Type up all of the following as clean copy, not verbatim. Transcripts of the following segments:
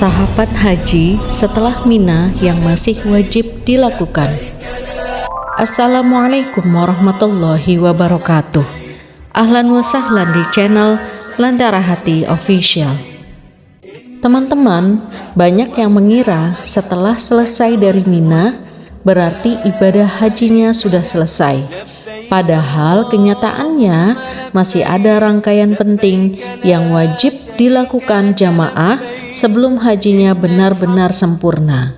Tahapan haji setelah Mina yang masih wajib dilakukan. Assalamualaikum warahmatullahi wabarakatuh. Ahlan wa sahlan di channel Lentera Hati Official. Teman-teman, banyak yang mengira setelah selesai dari Mina berarti ibadah hajinya sudah selesai. Padahal kenyataannya masih ada rangkaian penting yang wajib dilakukan jamaah sebelum hajinya benar-benar sempurna.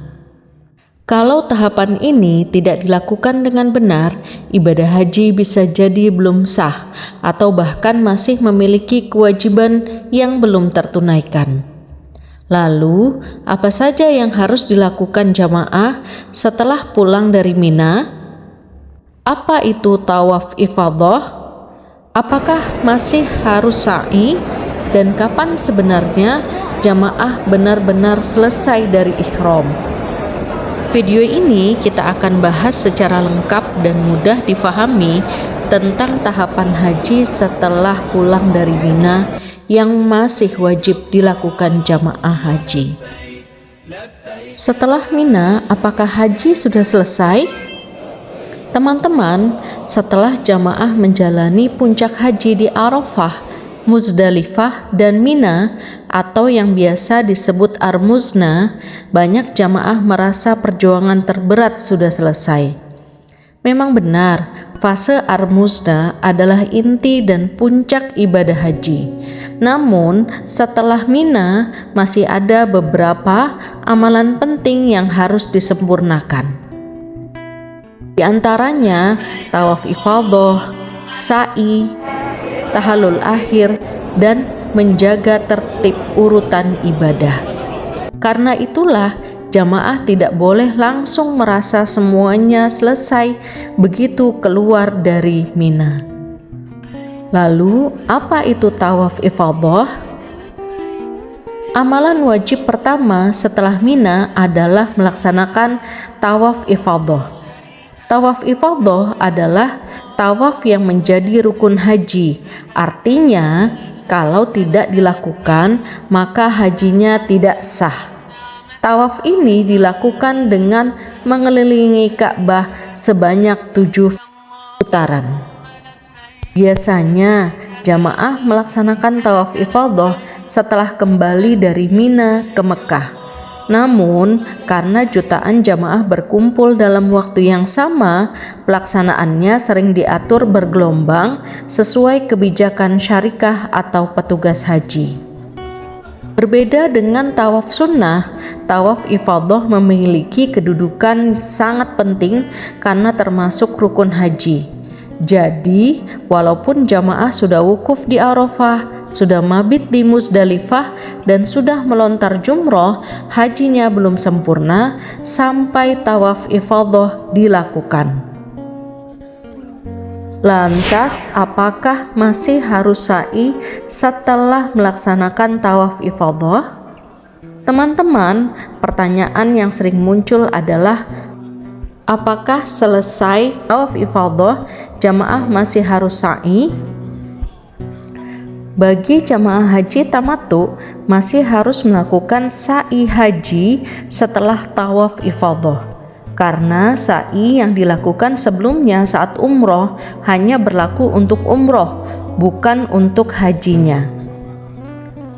Kalau tahapan ini tidak dilakukan dengan benar, ibadah haji bisa jadi belum sah atau bahkan masih memiliki kewajiban yang belum tertunaikan. Lalu, apa saja yang harus dilakukan jamaah setelah pulang dari Mina? Apa itu tawaf ifadah? Apakah masih harus sa'i? Dan kapan sebenarnya jamaah benar-benar selesai dari ihram? Video ini kita akan bahas secara lengkap dan mudah difahami tentang tahapan haji setelah pulang dari Mina yang masih wajib dilakukan jamaah haji. Setelah Mina, apakah haji sudah selesai? Teman-teman, setelah jamaah menjalani puncak haji di Arafah, Muzdalifah, dan Mina atau yang biasa disebut Armuzna, banyak jamaah merasa perjuangan terberat sudah selesai. Memang benar, fase Armuzna adalah inti dan puncak ibadah haji. Namun, setelah Mina masih ada beberapa amalan penting yang harus disempurnakan. Di antaranya tawaf ifadah, sa'i, tahallul akhir, dan menjaga tertib urutan ibadah. Karena itulah jamaah tidak boleh langsung merasa semuanya selesai begitu keluar dari Mina. Lalu, apa itu tawaf ifadah? Amalan wajib pertama setelah Mina adalah melaksanakan tawaf ifadah. Tawaf ifadah adalah tawaf yang menjadi rukun haji. Artinya, kalau tidak dilakukan, maka hajinya tidak sah. Tawaf ini dilakukan dengan mengelilingi Ka'bah sebanyak 7 putaran. Biasanya, jamaah melaksanakan tawaf ifadah setelah kembali dari Mina ke Mekah. Namun, karena jutaan jamaah berkumpul dalam waktu yang sama, pelaksanaannya sering diatur bergelombang sesuai kebijakan syarikah atau petugas haji. Berbeda dengan tawaf sunnah, tawaf ifadah memiliki kedudukan sangat penting karena termasuk rukun haji. Jadi, walaupun jamaah sudah wukuf di Arafah, sudah mabit di Muzdalifah, dan sudah melontar jumroh, hajinya belum sempurna sampai tawaf ifadah dilakukan. Lantas, apakah masih harus sa'i setelah melaksanakan tawaf ifadah? Teman-teman, pertanyaan yang sering muncul adalah, apakah selesai tawaf ifadah, jamaah masih harus sa'i? Bagi jamaah haji tamattu, masih harus melakukan sa'i haji setelah tawaf ifadah. Karena sa'i yang dilakukan sebelumnya saat umroh hanya berlaku untuk umroh, bukan untuk hajinya.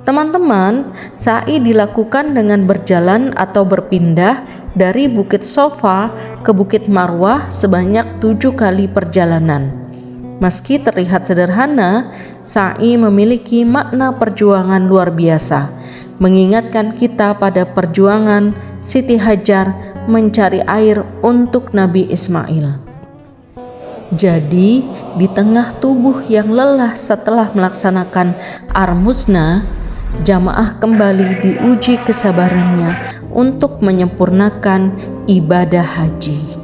Teman-teman, sa'i dilakukan dengan berjalan atau berpindah dari Bukit Sofa ke Bukit Marwah sebanyak 7 kali perjalanan. Meski terlihat sederhana, sa'i memiliki makna perjuangan luar biasa, mengingatkan kita pada perjuangan Siti Hajar mencari air untuk Nabi Ismail. Jadi, di tengah tubuh yang lelah setelah melaksanakan Armuzna, jamaah kembali diuji kesabarannya untuk menyempurnakan ibadah haji.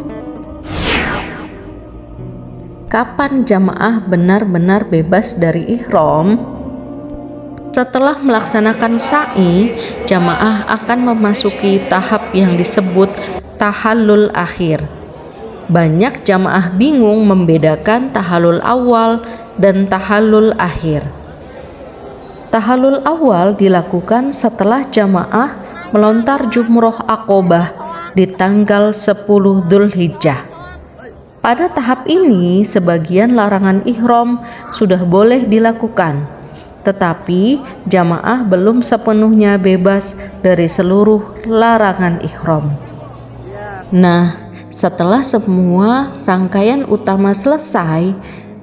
Kapan jamaah benar-benar bebas dari ihram? Setelah melaksanakan sa'i, jamaah akan memasuki tahap yang disebut tahallul akhir. Banyak jamaah bingung membedakan tahallul awal dan tahallul akhir. Tahallul awal dilakukan setelah jamaah melontar jumroh Aqobah di tanggal 10 Dzulhijjah. Pada tahap ini, sebagian larangan ihram sudah boleh dilakukan, tetapi jamaah belum sepenuhnya bebas dari seluruh larangan ihram. Nah, setelah semua rangkaian utama selesai,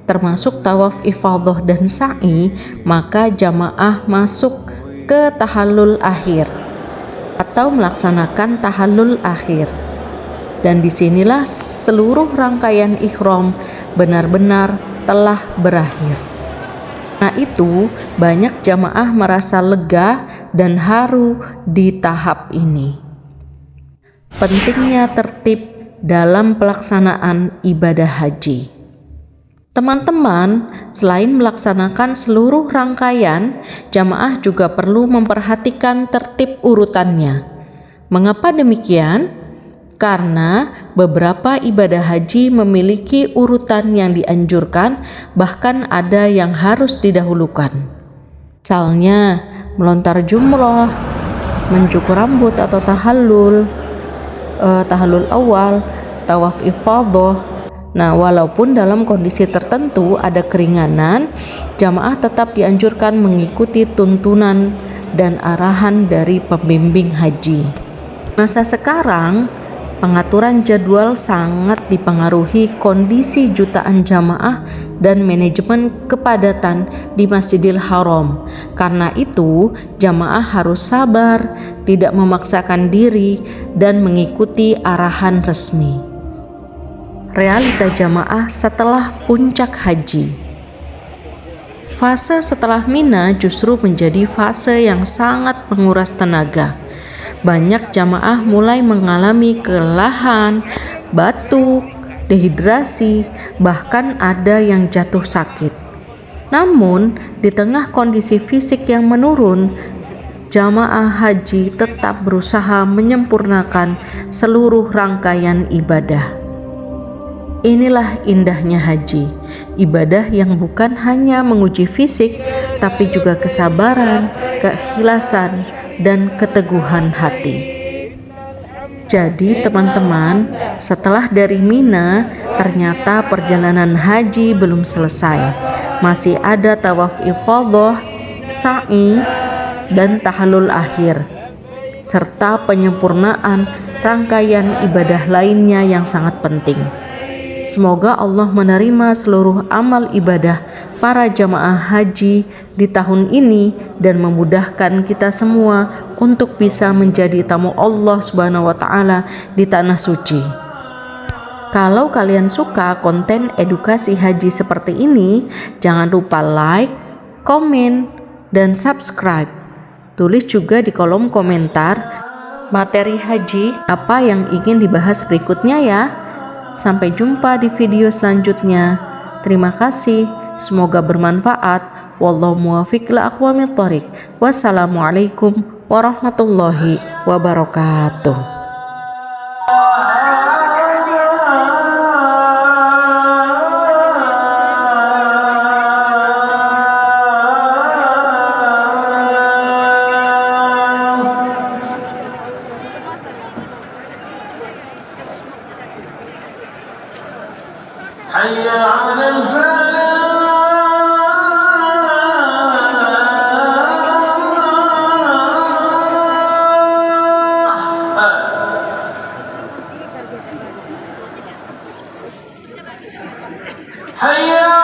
termasuk tawaf ifadhah dan sa'i, maka jamaah masuk ke tahallul akhir atau melaksanakan tahallul akhir. Dan disinilah seluruh rangkaian ihram benar-benar telah berakhir. Nah, itu banyak jamaah merasa lega dan haru di tahap ini. Pentingnya tertib dalam pelaksanaan ibadah haji. Teman-teman, selain melaksanakan seluruh rangkaian, jamaah juga perlu memperhatikan tertib urutannya. Mengapa demikian? Karena beberapa ibadah haji memiliki urutan yang dianjurkan, bahkan ada yang harus didahulukan. Misalnya, melontar jumroh, mencukur rambut atau tahallul awal, tawaf ifadhah. Nah, walaupun dalam kondisi tertentu ada keringanan, jamaah tetap dianjurkan mengikuti tuntunan dan arahan dari pembimbing haji. Masa sekarang, pengaturan jadwal sangat dipengaruhi kondisi jutaan jamaah dan manajemen kepadatan di Masjidil Haram. Karena itu, jamaah harus sabar, tidak memaksakan diri, dan mengikuti arahan resmi. Realita jamaah setelah puncak haji. Fase setelah Mina justru menjadi fase yang sangat menguras tenaga. Banyak jamaah mulai mengalami kelelahan, batuk, dehidrasi, bahkan ada yang jatuh sakit. Namun, di tengah kondisi fisik yang menurun, jamaah haji tetap berusaha menyempurnakan seluruh rangkaian ibadah. Inilah indahnya haji, ibadah yang bukan hanya menguji fisik, tapi juga kesabaran, keikhlasan, dan keteguhan hati. Jadi teman-teman, setelah dari Mina, ternyata perjalanan haji belum selesai. Masih ada tawaf ifadhah, sa'i, dan tahallul akhir, serta penyempurnaan rangkaian ibadah lainnya yang sangat penting. Semoga Allah menerima seluruh amal ibadah para jamaah haji di tahun ini dan memudahkan kita semua untuk bisa menjadi tamu Allah Subhanahu wa taala di tanah suci. Kalau kalian suka konten edukasi haji seperti ini, jangan lupa like, komen, dan subscribe. Tulis juga di kolom komentar materi haji apa yang ingin dibahas berikutnya ya. Sampai jumpa di video selanjutnya. Terima kasih, semoga bermanfaat. Wallahu muwaffiq ila aqwamit thoriq. Wassalamualaikum warahmatullahi wabarakatuh. حي على الفلاح حي